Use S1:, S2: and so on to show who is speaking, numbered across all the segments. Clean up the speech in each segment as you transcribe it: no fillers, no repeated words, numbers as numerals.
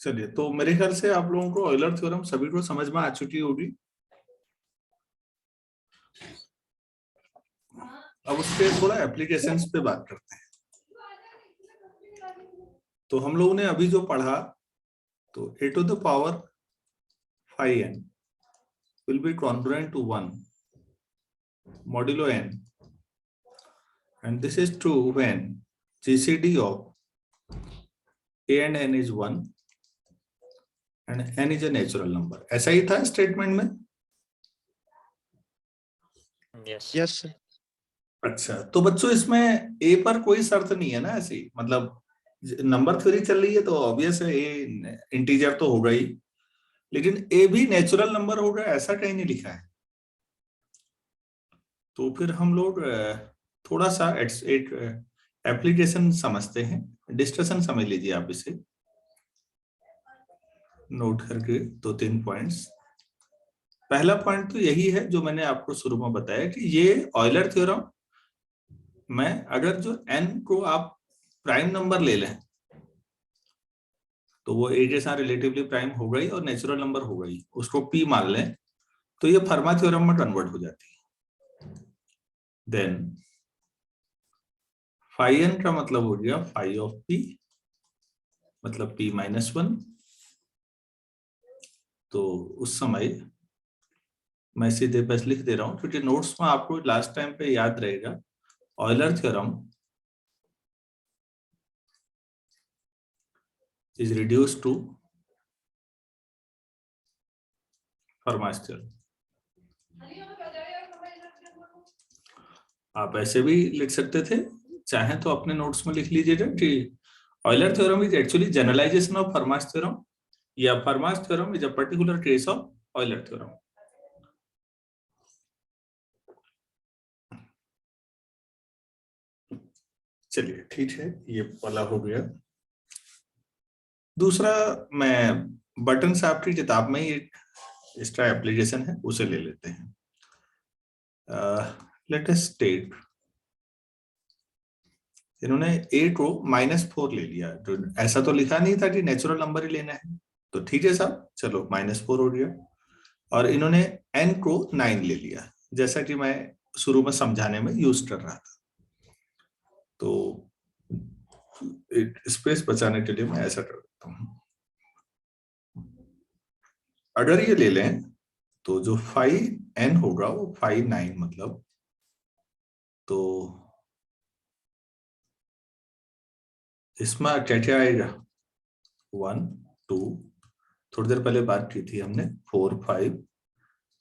S1: चलिए, तो मेरे ख्याल से आप लोगों को ऑयलर थ्योरम सभी को समझ में आ चुकी होगी। अब उसके थोड़ा एप्लीकेशंस पे बात करते हैं। तो हम लोगों ने अभी जो पढ़ा, तो a to the power 5n will be congruent to 1 modulo n, and this is true when GCD of a and n is 1 and n is a natural number। ऐसा ही था स्टेटमेंट में।
S2: Yes sir.
S1: अच्छा, तो बच्चों इसमें ए पर कोई शर्त नहीं है ना ऐसी, मतलब नंबर थ्योरी चल रही है तो ऑब्वियस है ए इंटीजर तो होगा ही, लेकिन ए भी नेचुरल नंबर होगा ऐसा कहीं नहीं लिखा है। तो फिर हम लोग थोड़ा सा एक एप्लीकेशन समझते हैं, डिस्कशन समझ लीजिए आप इसे नोट करके। 2-3 पॉइंट्स। पहला पॉइंट तो यही है जो मैंने आपको शुरू में बताया कि ये ऑयलर थ्योरम में अगर जो n को आप प्राइम नंबर ले लें तो वो a के साथ रिलेटिवली प्राइम होगा ही और नेचुरल नंबर होगा ही, उसको p मान लें तो ये फर्मा थ्योरम में कन्वर्ट हो जाती है। देन फाई n का मतलब हो गया फाई ऑफ p, मतलब p माइनस 1। तो उस समय मैं सीधे बस लिख दे रहा हूं क्योंकि नोट्स में आपको लास्ट टाइम पे याद रहेगा Euler theorem is reduced to Fermat's theorem. आप ऐसे भी लिख सकते थे, चाहे तो अपने नोट्स में लिख लीजिएगा कि Euler theorem is actually generalisation of Fermat's theorem, या Fermat's theorem is a particular case of Euler theorem. चलिए ठीक है, ये वाला हो गया। दूसरा, मैं बटन साहब की किताब में ही एक एक्स्ट्रा एप्लीकेशन है उसे ले लेते हैं। लेट अस स्टेट, इन्होंने a को -4 ले लिया, तो ऐसा तो लिखा नहीं था कि नेचुरल नंबर ही लेना है, तो ठीक है साहब, चलो -4 हो गया। और इन्होंने n को 9 ले लिया, जैसा कि मैं शुरू में समझाने में यूज कर रहा था। तो एक स्पेस बचाने के लिए मैं ऐसा कर देता हूं। अगर ये ले लें तो जो 5n होगा वो 5-9, मतलब तो इसमें क्या क्या आएगा, 1 2, थोड़ी देर पहले बात की थी हमने 4 5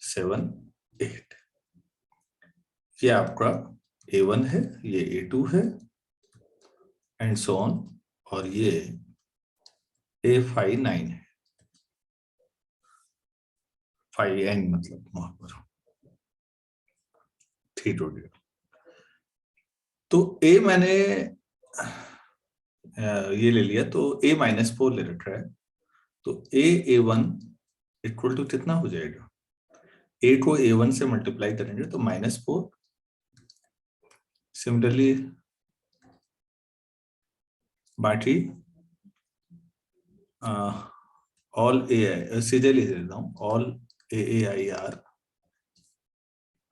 S1: 7 8। ये आपका a1 है, ये a2 है एंड सो ऑन, और ये a5 9 है, 5n मतलब वहां पर। ठीक हो गया। तो a मैंने ये ले लिया, तो a-4 ले रखा है, तो a1 इक्वल टू कितना हो जाएगा, a को a1 से मल्टीप्लाई करेंगे तो -4। सिमिलरली बाकी ऑल ए, सीधे लिख देता हूँ, ऑल AAIR,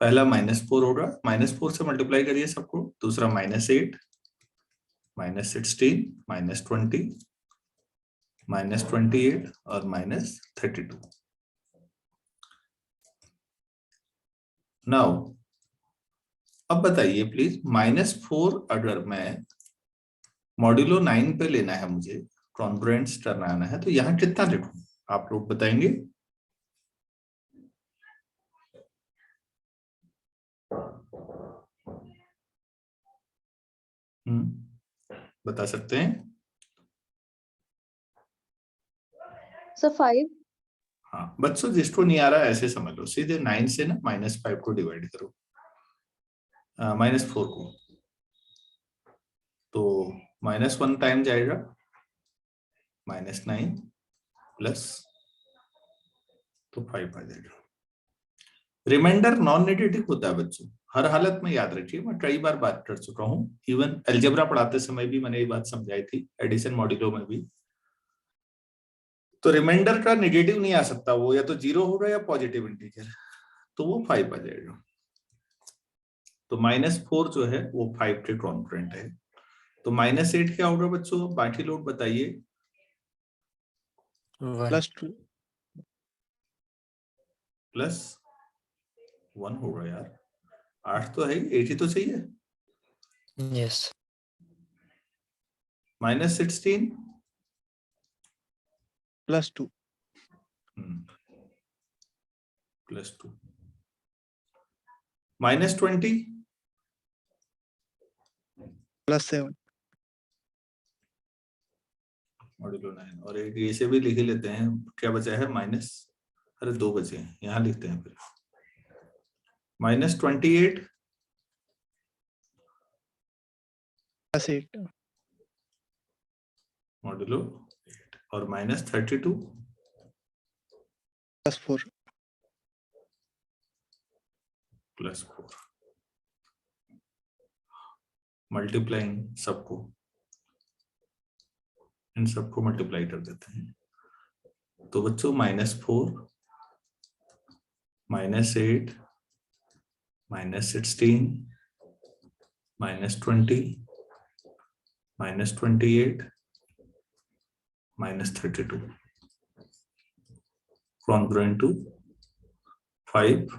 S1: पहला -4 होगा, -4 से मल्टीप्लाई करिए सबको, दूसरा -8 -16 -20 -28 और -32। नाउ अब बताइए प्लीज, -4 अगर मैं मॉड्यूलो 9 पे लेना है, मुझे कॉन्ग्रुएंस करना है, तो यहाँ कितना लिखूं, आप लोग बताएंगे? बता सकते हैं?
S3: सर 5।
S1: हाँ बच्चों, जिसको नहीं आ रहा है ऐसे समझ लो, सीधे 9 से ना -5 को डिवाइड करो, -4 को, तो -1 टाइम जाएगा, -9 प्लस, तो 5 आ जाएगा। रिमाइंडर नॉन नेगेटिव होता है बच्चों, हर हालत में याद रखिए, मैं कई बार बात कर चुका हूँ, इवन अलजेब्रा पढ़ाते समय भी मैंने ये बात समझाई थी, एडिशन मॉड्यूलो में भी। तो रिमाइंडर का नेगेटिव नहीं आ सकता, वो या तो 0 होगा या पॉजिटिव इंटीजर, तो वो 5 आ जाएगा। तो -4 जो है वो 5 के कॉन्ग्रुएंट है। तो -8 क्या होगा बच्चों, बाकी लोग बताइए।
S2: 1.
S4: +2
S1: +1 होगा यार, 8 तो है ही, 8 ही तो चाहिए।
S2: Yes.
S1: -16
S4: +2
S1: +2 -20
S4: +7
S1: मॉड्यूलो 9। और एक ऐसे भी लिख ही लेते हैं, क्या बचा है माइनस, अरे 2 बचे हैं, यहाँ लिखते हैं फिर। -28
S4: +8
S1: मॉड्यूलो 8 और -32
S4: +4
S1: +4 मल्टीप्लाइंग सबको, इन सबको मल्टीप्लाई कर देते हैं। तो बच्चों -4 -8 -16 -20 -28 -32 congruent to 5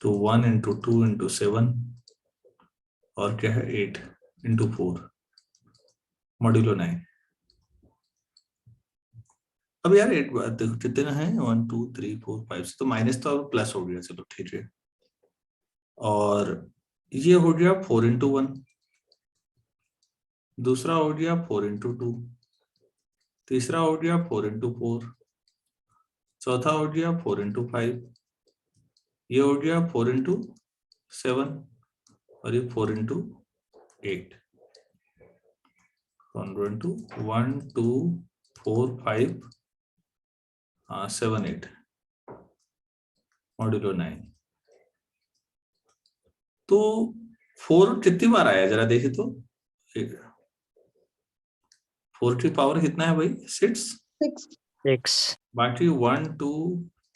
S1: to 1 into 2 into 7 और क्या है 8 into 4 मॉड्यूलो 9। अब यार 8 कितने हैं, 1 2 3 4 5, तो माइनस तो अब प्लस हो गया, चलो ठीक है। और ये हो गया 4 into 1, दूसरा हो गया 4 into 2, तीसरा हो गया 4 into 4, चौथा हो गया 4 into 5, ये हो गया 4 into 7 और ये 4 into 8 congruent to 1 2 4 5 7 8 मॉड्यूलो 9। तो 4 कितनी बार आया जरा देखिए तो, 4 की पावर कितना है भाई, 6।
S2: 6.
S1: बाकी 1 2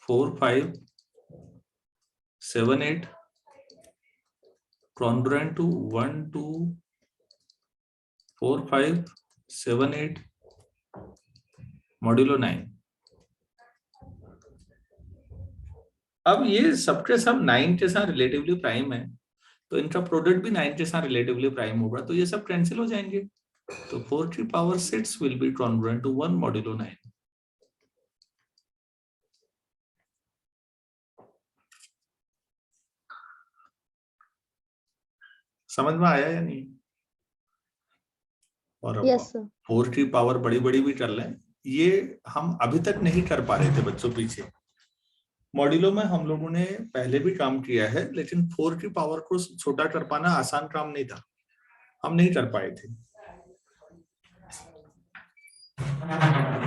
S1: 4 5 7 8 congruent to 1 2 4 5 7 8 मॉड्यूलो 9। अब ये सबके सब 9 के साथ रिलेटिवली प्राइम है, तो इनका प्रोडक्ट भी 9 के साथ रिलेटिवली प्राइम होगा, तो ये सब कैंसिल हो जाएंगे। तो 4 की power 6 will be congruent to 1 modulo 9। समझ में आया या नहीं? और
S3: Yes, sir.
S1: 4 की पावर बड़ी बड़ी भी कर लें, ये हम अभी तक नहीं कर पा रहे थे बच्चों पीछे। मॉड्यूलो में हम लोगों ने पहले भी काम किया है, लेकिन 4 की पावर को छोटा कर पाना आसान काम नहीं था, हम नहीं कर पाए थे।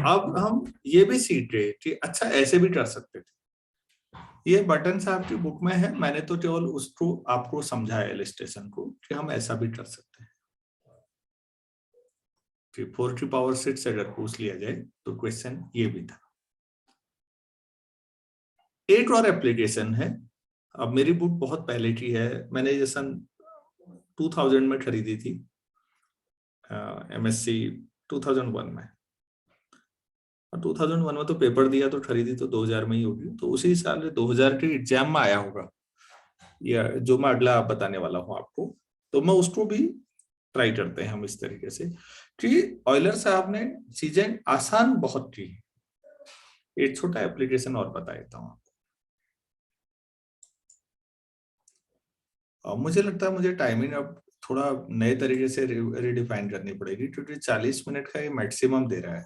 S1: अब हम ये भी सीख गए कि अच्छा ऐसे भी कर सकते थे। ये बटन आपकी बुक में है, मैंने तो केवल उसको आपको समझाया इलस्ट्रेशन को कि हम ऐसा भी कर सकते हैं। 4 की पावर 6 अगर पूछ लिया जाए तो क्वेश्चन ये भी था। एक और एप्लीकेशन है, अब मेरी बुक बहुत पहले की है, मैंने ये सन 2000 में खरीदी थी, MSc 2001 में, और 2001 में तो पेपर दिया तो खरीदी तो 2000 में ही होगी, तो उसी साल 2000 के एग्जाम में आया होगा, या जो मैं अगला बताने वाला हूँ आपको, तो मैं उसको भी ट्राई करते हैं हम इस तरीके से कि ऑयलर साहब ने चीजें आसान बहुत की। एक छोटा एप्लीकेशन और बता देता हूँ। मुझे लगता है मुझे टाइमिंग अब थोड़ा नए तरीके से रिडिफाइन करनी पड़ेगी, क्योंकि 40 मिनट का ये मैक्सिमम दे रहा है।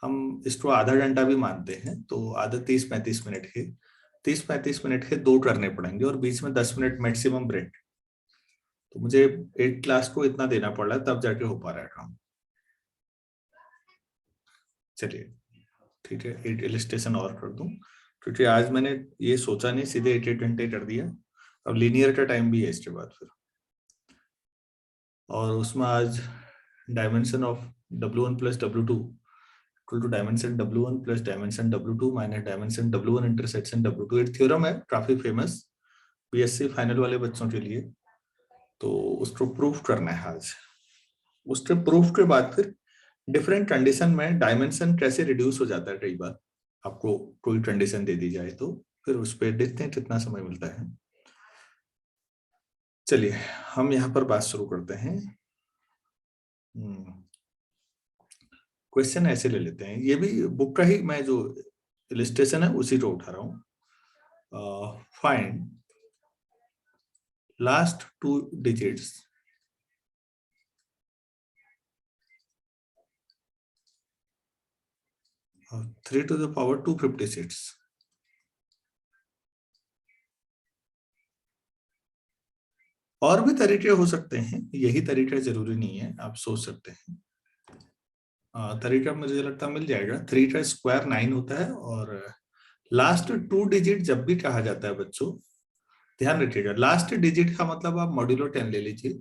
S1: हम इसको आधा घंटा भी मानते हैं तो आधा 30-35 मिनट के 30-35 मिनट के 2 करने पड़ेंगे और बीच में 10 मिनट मैक्सिमम ब्रेक। तो मुझे 8 क्लास को इतना देना पड़ रहा है, तब जाके हो पा रहा है काम। चलिए ठीक है, 8 इलस्ट्रेशन और कर दूं, क्योंकि आज मैंने ये सोचा नहीं, सीधे 8 घंटे कर दिया। अब लीनियर का टाइम भी है इसके बाद फिर, और उसमें आज dimension of W1 + W2 equal to dimension W1 plus dimension W2 minus dimension W1 intersection W2। एक थ्योरम है काफी फेमस बीएससी फाइनल वाले बच्चों के लिए, तो उसको प्रूफ करना है आज। उसके प्रूफ के बाद फिर डिफरेंट कंडीशन में डायमेंशन कैसे रिड्यूस हो जाता है, कई बार आपको कोई कंडीशन दे दी जाए तो फिर उस पर देखते हैं कितना समय मिलता है। चलिए हम यहाँ पर बात शुरू करते हैं। क्वेश्चन ऐसे ले लेते हैं, ये भी बुक का ही मैं जो इलस्ट्रेशन है उसी को उठा रहा हूँ। Find last 2 digits of 3 to the power 256। और भी तरीके हो सकते हैं, यही तरीका जरूरी नहीं है, आप सोच सकते हैं। तरीका मुझे लगता मिल जाएगा। 3 का स्क्वायर 9 होता है, और लास्ट 2 डिजिट जब भी कहा जाता है बच्चों, ध्यान रखिएगा लास्ट डिजिट का मतलब आप मॉड्यूलो 10 ले लीजिए।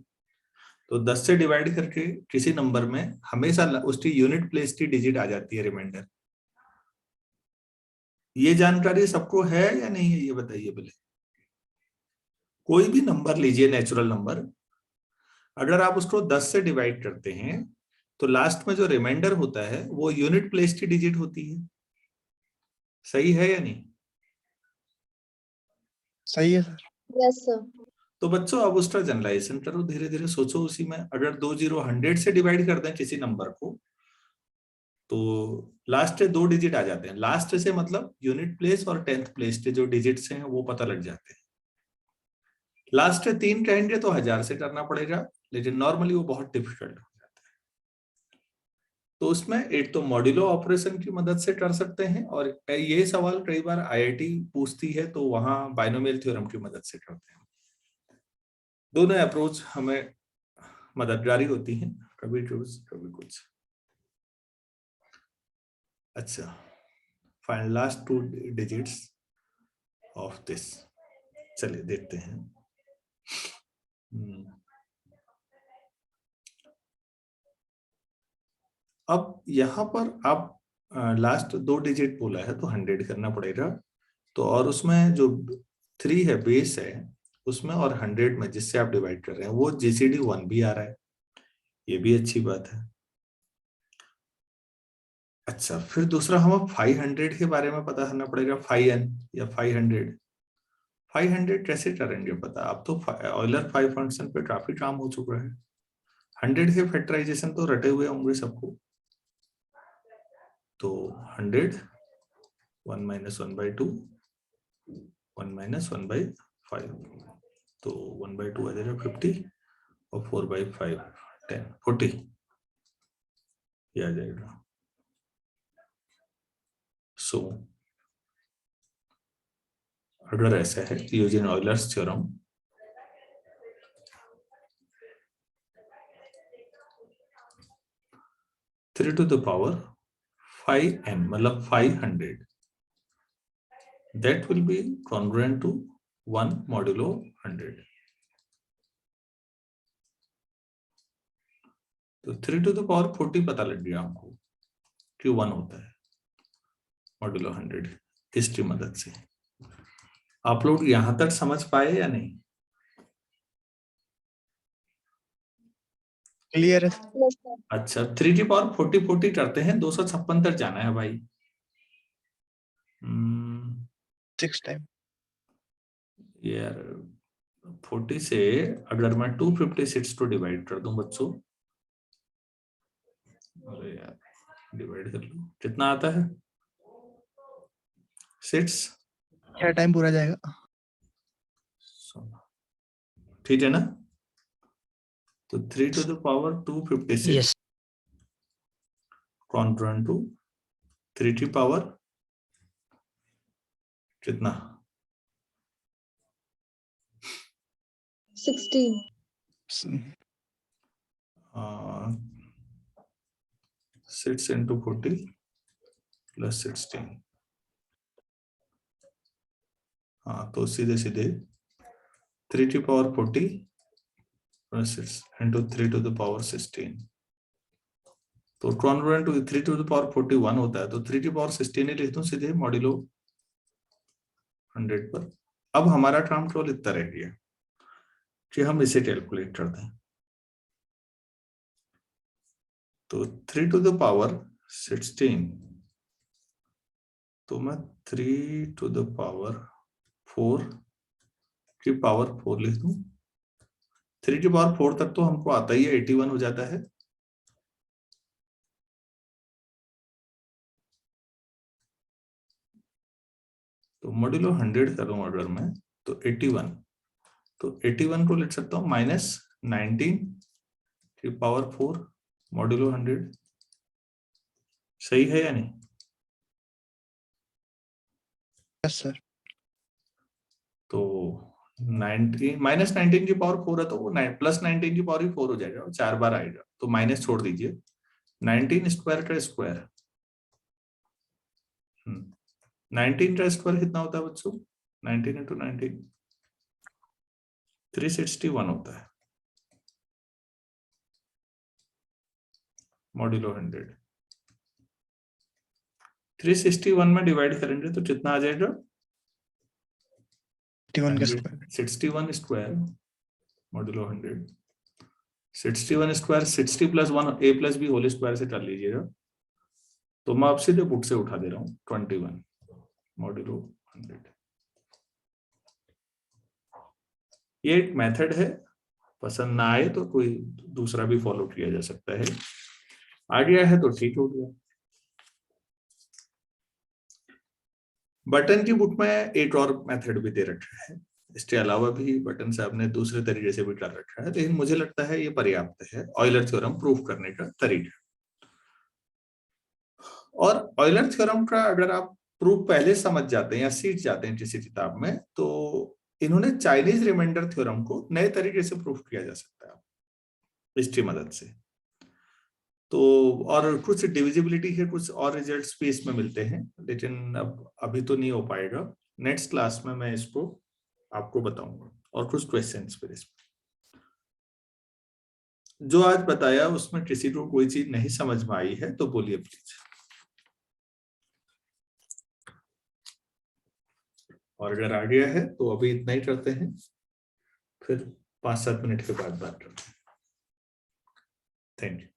S1: तो 10 से डिवाइड करके किसी नंबर में हमेशा उसकी यूनिट प्लेस की डिजिट आ जाती है रिमाइंडर। ये जानकारी सबको है या नहीं है, ये बताइए पहले। कोई भी नंबर लीजिए, नेचुरल नंबर, अगर आप उसको 10 से डिवाइड करते हैं तो लास्ट में जो रिमाइंडर होता है वो यूनिट प्लेस की डिजिट होती है। सही है या नहीं?
S4: सही है सर।
S3: Yes, sir.
S1: तो बच्चों अब उसका जनरलाइजेशन करो, धीरे धीरे सोचो उसी में। अगर 2 जीरो 100 से डिवाइड कर दें किसी नंबर को तो लास्ट से 2 डिजिट आ जाते हैं। लास्ट से मतलब यूनिट प्लेस और 10th प्लेस के जो डिजिट्स हैं वो पता लग जाते हैं। लास्ट से 3 कहेंगे तो 1000 से करना पड़ेगा, लेकिन नॉर्मली वो बहुत डिफिकल्ट हो जाता है। तो उसमें एक तो मॉड्यूलो ऑपरेशन की मदद से कर सकते हैं, और ये सवाल कई बार आईआईटी पूछती है तो वहां बाइनोमियल थ्योरम की मदद से करते हैं। दोनों अप्रोच हमें मददगारी होती हैं, कभी कुछ कभी कुछ। अच्छा, find last 2 digits of this. चलिए देखते हैं। अब यहाँ पर आप लास्ट 2 डिजिट बोला है तो 100 करना पड़ेगा। तो और उसमें जो 3 है बेस है उसमें, और 100 में जिससे आप डिवाइड कर रहे हैं वो जीसीडी 1 भी आ रहा है, ये भी अच्छी बात है। अच्छा, फिर दूसरा हमें 500 के बारे में पता करना पड़ेगा। 5n या 500 कैसे करेंगे पता? अब तो ऑयलर 5 फंक्शन पे काफी काम हो चुका है। 100 के फैक्टराइजेशन तो रटे हुए होंगे सबको। तो 100 1 माइनस 1/2 1 माइनस 1/5, तो 1/2 आ जाएगा 50 और 4/5 10 40 ये आ जाएगा। सो अगर ऐसा है तो using Euler's theorem three to the power 5n मतलब 500 that will be congruent to 1 modulo 100। तो 3 to the power 40 पता लग गया हमको कि 1 होता है मॉड्यूलो 100 इसकी मदद से। आप लोग यहां तक समझ पाए या नहीं?
S4: क्लियर है सर।
S3: Yes, sir.
S1: अच्छा, 3 की पावर 40 40 करते हैं, 256 तक जाना है भाई।
S4: 6 टाइम।
S1: यार 40 से अगर मैं 256 को डिवाइड कर दूं बच्चों, अरे यार डिवाइड कर लो, कितना आता है? 6।
S4: क्या टाइम पूरा जाएगा?
S1: ठीक है ना? तो 3 to the power 256
S2: Yes.
S1: Congruent to 3 की पावर कितना?
S3: 16.
S1: 6 into 40 plus 16। हाँ, तो सीधे सीधे 3 की power 40 plus 6 into 3 to the power 16। तो congruent to 3 to the power 41 होता है, तो 3 टू पावर 16 ही लिख दूं सीधे मॉड्यूलो 100 पर। अब हमारा काम केवल इतना रह गया कि हम इसे कैलकुलेट कर दें। तो 3 टू द पावर 16, तो मैं 3 टू द पावर 4 की पावर 4 लिख दूं। 3 की पावर 4 तक तो हमको आता ही है, 81 हो जाता है। तो मॉड्यूलो 100 करूं अगर मैं, तो 81, तो 81 को लिख सकता हूं -19 की पावर 4 मॉड्यूलो 100। सही है या नहीं?
S4: Yes sir.
S1: तो 19 -19 की पावर 4 है, तो वो +19 की पावर ही 4 हो जाएगा, 4 बार आएगा, तो माइनस छोड़ दीजिए। 19 स्क्वायर का स्क्वायर, 19 का स्क्वायर कितना होता है बच्चों? 19 इंटू 19 361 होता है मॉड्यूलो 100। 361 में डिवाइड करेंगे तो कितना आ जाएगा?
S4: 81 का square.
S1: 61 square modulo 100। 61 square 60 + 1 a + b whole square से कर लीजिएगा, तो मैं आपसे जो बुक से उठा दे रहा हूँ 21 मॉड्यूलो 100। ये एक मेथड है, पसंद ना आए तो कोई दूसरा भी फॉलो किया जा सकता है। आ गया है तो ठीक हो गया। बटन की बुक में एक और मेथड भी दे रखा है, इसके अलावा भी बटन से आपने दूसरे तरीके से भी कर रखा है, लेकिन मुझे लगता है ये पर्याप्त है ऑयलर थ्योरम प्रूफ करने का तरीका। और ऑयलर थ्योरम का अगर आप प्रूफ पहले समझ जाते हैं या सीख जाते हैं किसी किताब में, तो इन्होंने चाइनीज रिमाइंडर थ्योरम को नए तरीके से प्रूफ किया जा सकता है इसकी मदद से। तो और कुछ डिविजिबिलिटी के कुछ और रिजल्ट्स भी इसमें मिलते हैं, लेकिन अब अभी तो नहीं हो पाएगा। नेक्स्ट क्लास में मैं इसको आपको बताऊंगा और कुछ क्वेश्चंस फिर इसमें। जो आज बताया उसमें किसी को कोई चीज नहीं समझ में आई है तो बोलिए प्लीज। और अगर आ गया है तो अभी इतना ही करते हैं, फिर 5-7 मिनट के बाद बात करते हैं। Thank you.